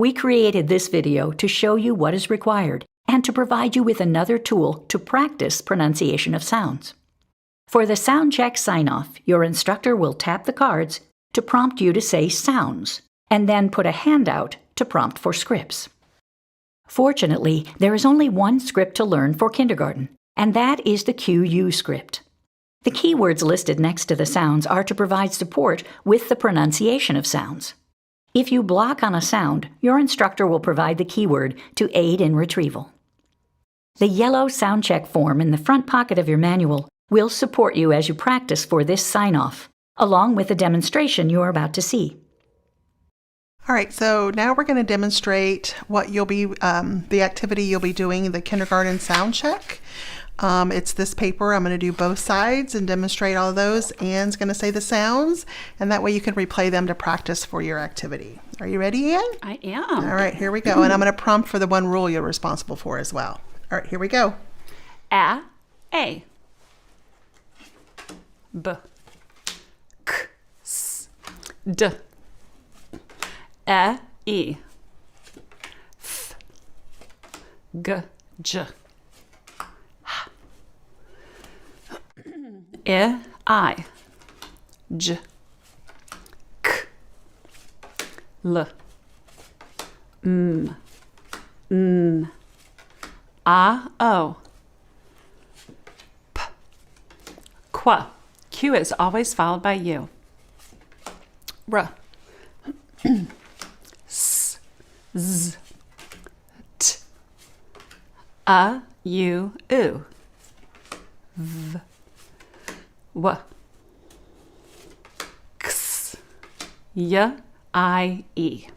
We created this video to show you what is required and to provide you with another tool to practice pronunciation of sounds. For the sound check sign-off, your instructor will tap the cards to prompt you to say sounds, and then put a hand out to prompt for scripts. Fortunately, there is only one script to learn for kindergarten, and that is the QU script. The keywords listed next to the sounds are to provide support with the pronunciation of sounds. If you block on a sound, your instructor will provide the keyword to aid in retrieval. The yellow sound check form in the front pocket of your manual will support you as you practice for this sign-off, along with the demonstration you are about to see. All right, so now we're going to demonstrate what you'll be, the activity you'll be doing, the kindergarten sound check. It's this paper. I'm going to do both sides and demonstrate all of those. Anne's going to say the sounds, and that way you can replay them to practice for your activity. Are you ready, Anne? I am. All right, here we go. And I'm going to prompt for the one rule you're responsible for as well. All right, here we go. A. B. K. S. D. E. F. G. J. I. J. K. L. M. N. O. P. Qu. Q is always followed by U. R. S. Z. T. U. V. W. X. Y. I. E.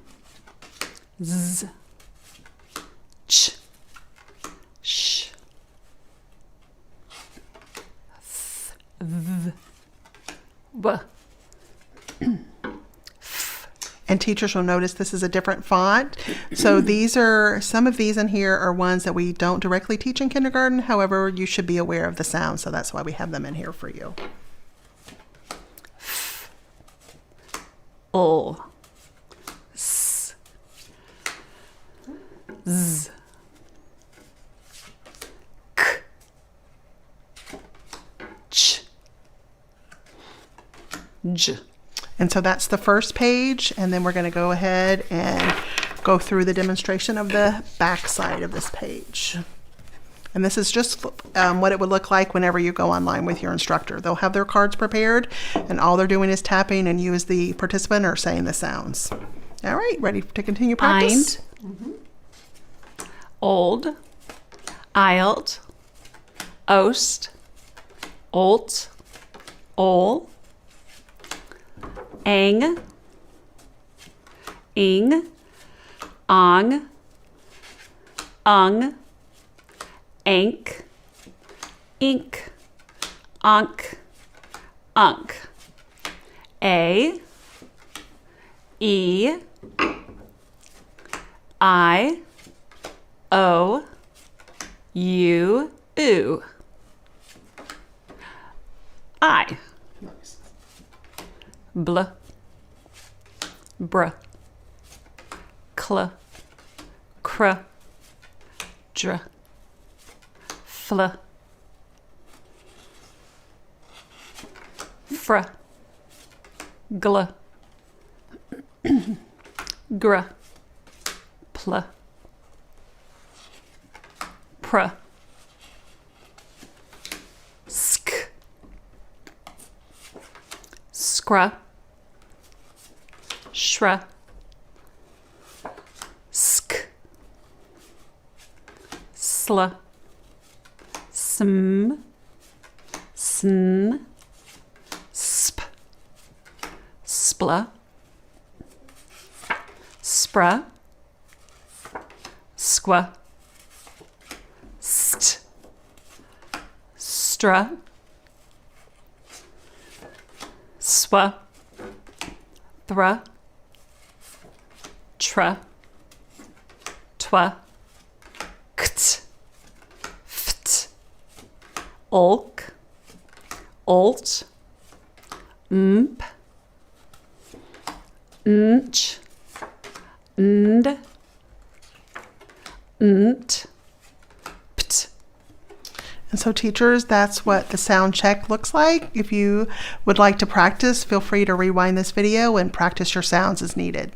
Z. Ch. Sh. V. W. And teachers will notice this is a different font. So these are, some of these in here are ones that we don't directly teach in kindergarten. However, you should be aware of the sound, so that's why we have them in here for you. O. S. Z. K. Ch. J. And so that's the first page, and then we're going to go ahead and go through the demonstration of the back side of this page. And this is just what it would look like whenever you go online with your instructor. They'll have their cards prepared, and all they're doing is tapping, and you as the participant are saying the sounds. All right, ready to continue practice? Old, Eilt, Ost, Olt, Ol, Ang, Ing, Ong, Ung, Ank, Ink, Onk, Unk, A, E, I, O, U, Oo. I. Bl, br, cl, cr, dr, fl, fr, gl, gr, pl, pr, sk, scra, shra, sk, sl, sm, sn, sp, spla, spra, squa, st, stra, swa, thra, tra, twa, kt, ft, olk, olt, mp, nch, nd, nt, pt. And so teachers, that's what the sound check looks like. If you would like to practice, feel free to rewind this video and practice your sounds as needed.